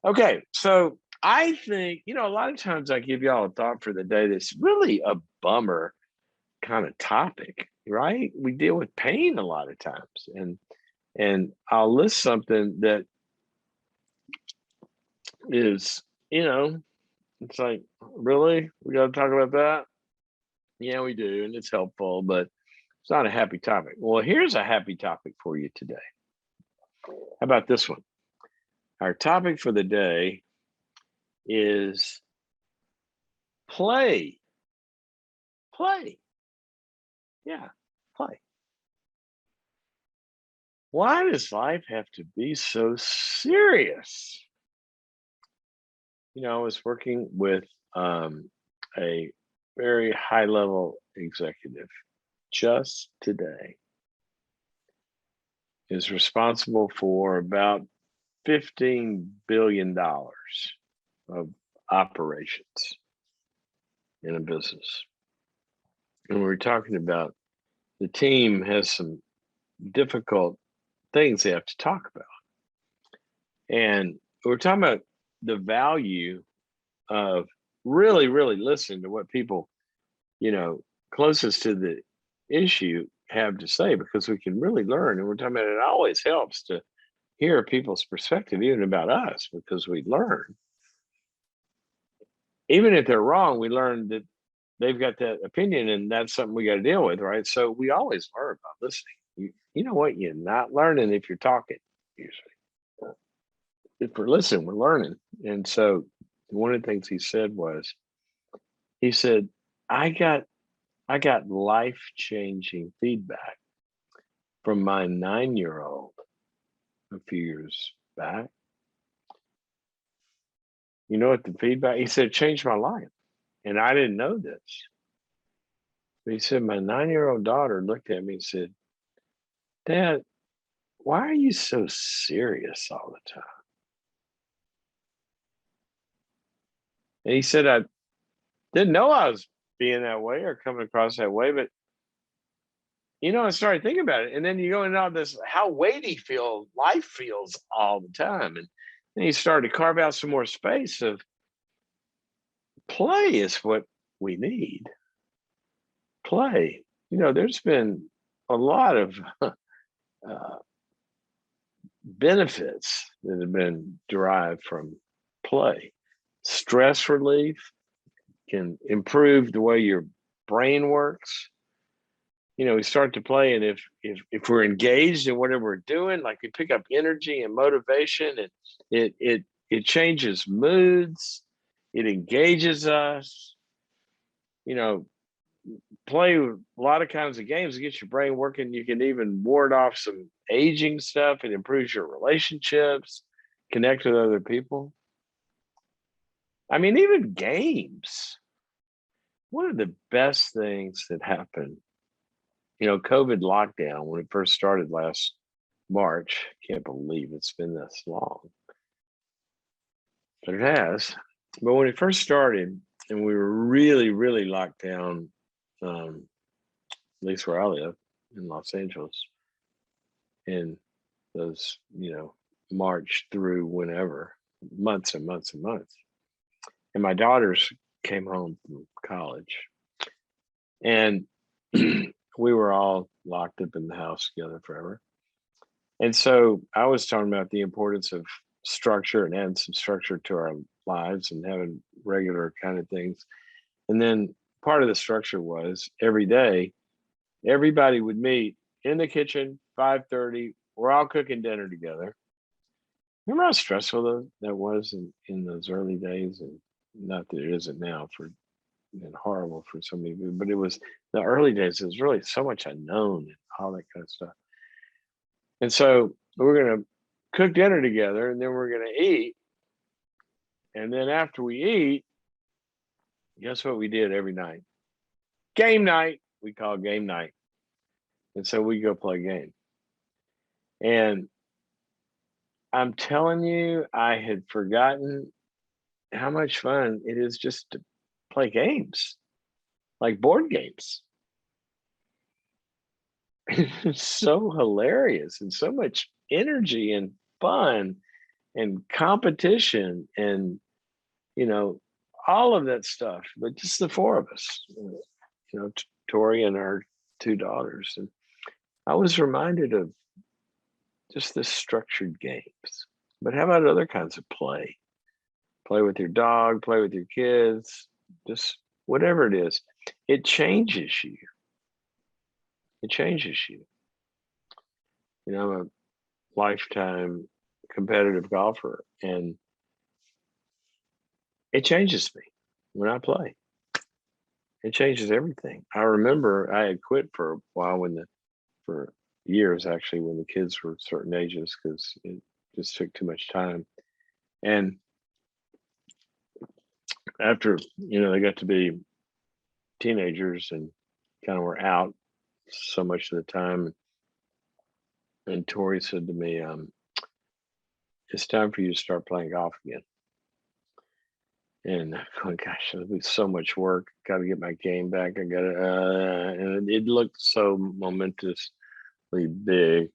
Okay, so I think, a lot of times I give y'all a thought for the day that's really a bummer kind of topic, right? We deal with pain a lot of times. And I'll list something that is, it's like, really? We gotta talk about that? Yeah, we do, and it's helpful, but it's not a happy topic. Well, here's a happy topic for you today. How about this one? Our topic for the day is play. Play. Yeah, play. Why does life have to be so serious? I was working with a very high level executive just today, is responsible for about $15 billion of operations in a business. And we were talking about the team has some difficult things they have to talk about. And we're talking about the value of really, really listening to what people, closest to the issue have to say, because we can really learn. And we're talking about it always helps to hear people's perspective, even about us, because we learn. Even if they're wrong, we learn that they've got that opinion and that's something we got to deal with, right? So we always learn by listening. You know what? You're not learning if you're talking, usually. If we're listening, we're learning. And so one of the things he said was, he said, I got life-changing feedback from my 9-year-old a few years back. You know what the feedback? He said, it changed my life. And I didn't know this. But he said, my 9-year-old daughter looked at me and said, Dad, why are you so serious all the time? And he said, I didn't know I was being that way or coming across that way, but I started thinking about it. And then you go into all this, how weighty life feels all the time. And then you started to carve out some more space of play is what we need. Play. There's been a lot of benefits that have been derived from play. Stress relief can improve the way your brain works. We start to play, and if we're engaged in whatever we're doing, like we pick up energy and motivation, and it changes moods, it engages us. Play a lot of kinds of games to get your brain working. You can even ward off some aging stuff. It improves your relationships, connect with other people. I mean, even games. One of the best things that happened, COVID lockdown, when it first started last March, can't believe it's been this long, but it has. But when it first started and we were really, really locked down, at least where I live in Los Angeles, in those, March through whenever, months and months and months. And my daughters came home from college, and we were all locked up in the house together forever. And so I was talking about the importance of structure and adding some structure to our lives and having regular kind of things. And then part of the structure was every day, everybody would meet in the kitchen, 5:30. We're all cooking dinner together. Remember how stressful that was in those early days? And not that it isn't now and horrible for so many people, but it was the early days. It was really so much unknown and all that kind of stuff. And so we're going to cook dinner together, and then we're going to eat. And then after we eat, guess what we did every night? Game night. We call it game night. And so we go play a game. And I'm telling you, I had forgotten how much fun it is just to play games, like board games. It's so hilarious and so much energy and fun. and competition and, you know, all of that stuff, but just the four of us, Tori and our two daughters. And I was reminded of just the structured games. But how about other kinds of play? Play with your dog, play with your kids, just whatever it is. It changes you. It changes you. I'm a lifetime competitive golfer, and it changes me when I play. It changes everything. I remember I had quit for a while for years actually when the kids were certain ages because it just took too much time. And after they got to be teenagers and kind of were out so much of the time, and Tori said to me, "It's time for you to start playing golf again." And I'm going, gosh, it'll be so much work. Got to get my game back. I got to, and it looked so momentously big.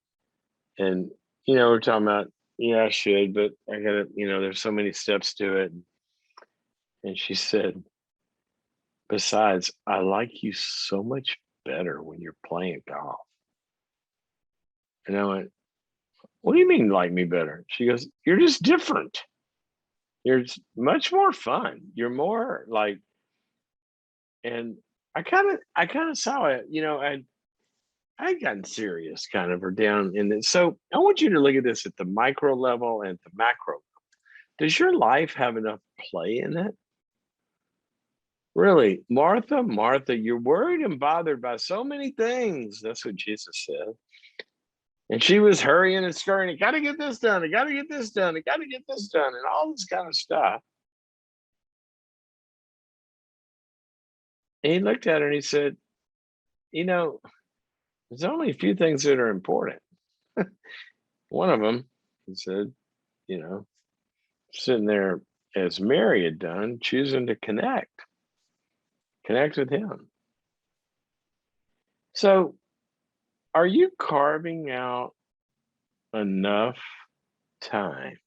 And we're talking about, yeah, I should, but I got to, there's so many steps to it. And she said, besides, I like you so much better when you're playing golf. And I went, what do you mean like me better? She goes, you're just different. You're much more fun. You're more like, and I kind of saw it, I'd gotten serious kind of or down in it. So I want you to look at this at the micro level and the macro. Does your life have enough play in it? Really, Martha, Martha, you're worried and bothered by so many things. That's what Jesus said. And she was hurrying and scurrying. I got to get this done. I got to get this done. I got to get this done, and all this kind of stuff. And he looked at her and he said, there's only a few things that are important. One of them, he said, you know, sitting there as Mary had done, choosing to connect with him. So, are you carving out enough time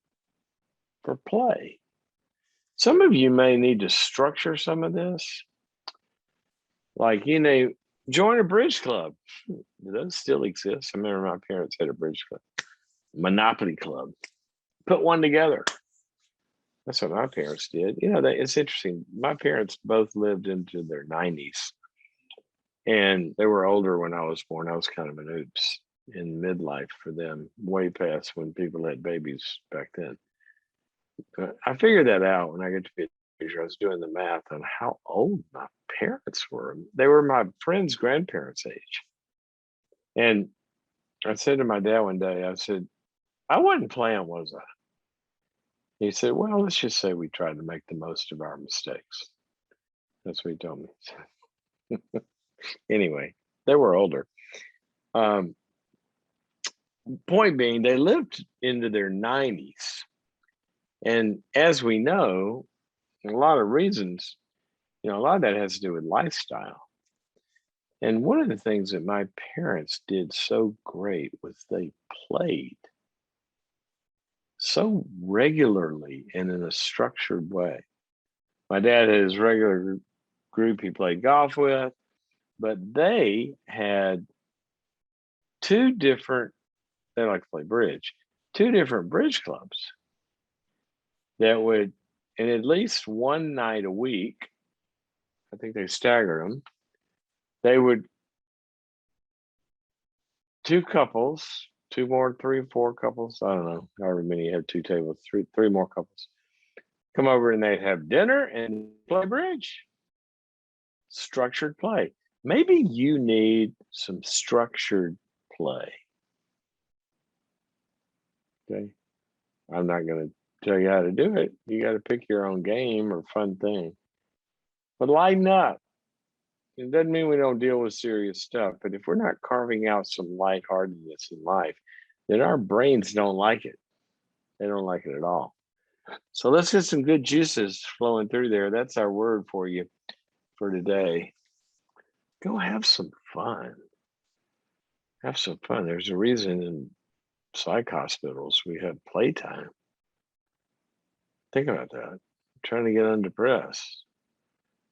for play? Some of you may need to structure some of this, like, join a bridge club. Do those still exist? I remember my parents had a bridge club, Monopoly club. Put one together. That's what my parents did. It's interesting. My parents both lived into their 90s, and they were older when I was born. I was kind of an oops in midlife for them, way past when people had babies back then. I figured that out when I get to be a teenager. I was doing the math on how old my parents were. They were my friend's grandparents' age. And I said to my dad one day, I said, I wasn't playing, was I? He said, well, let's just say we tried to make the most of our mistakes. That's what he told me. Anyway, they were older. Point being, they lived into their 90s. And as we know, a lot of reasons, a lot of that has to do with lifestyle. And one of the things that my parents did so great was they played so regularly and in a structured way. My dad had his regular group he played golf with, but they had they like to play bridge, two different bridge clubs that would, and at least one night a week, I think they staggered them, they would, two couples, two more, three, four couples, I don't know, however many you have two tables, three more couples, come over and they'd have dinner and play bridge. Structured play. Maybe you need some structured play. Okay. I'm not going to tell you how to do it. You got to pick your own game or fun thing. But lighten up. It doesn't mean we don't deal with serious stuff, but if we're not carving out some lightheartedness in life, then our brains don't like it. They don't like it at all. So let's get some good juices flowing through there. That's our word for you for today. Go have some fun. Have some fun. There's a reason in psych hospitals we have playtime. Think about that. Trying to get undepressed.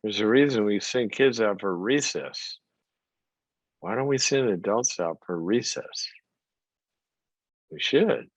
There's a reason we send kids out for recess. Why don't we send adults out for recess? We should.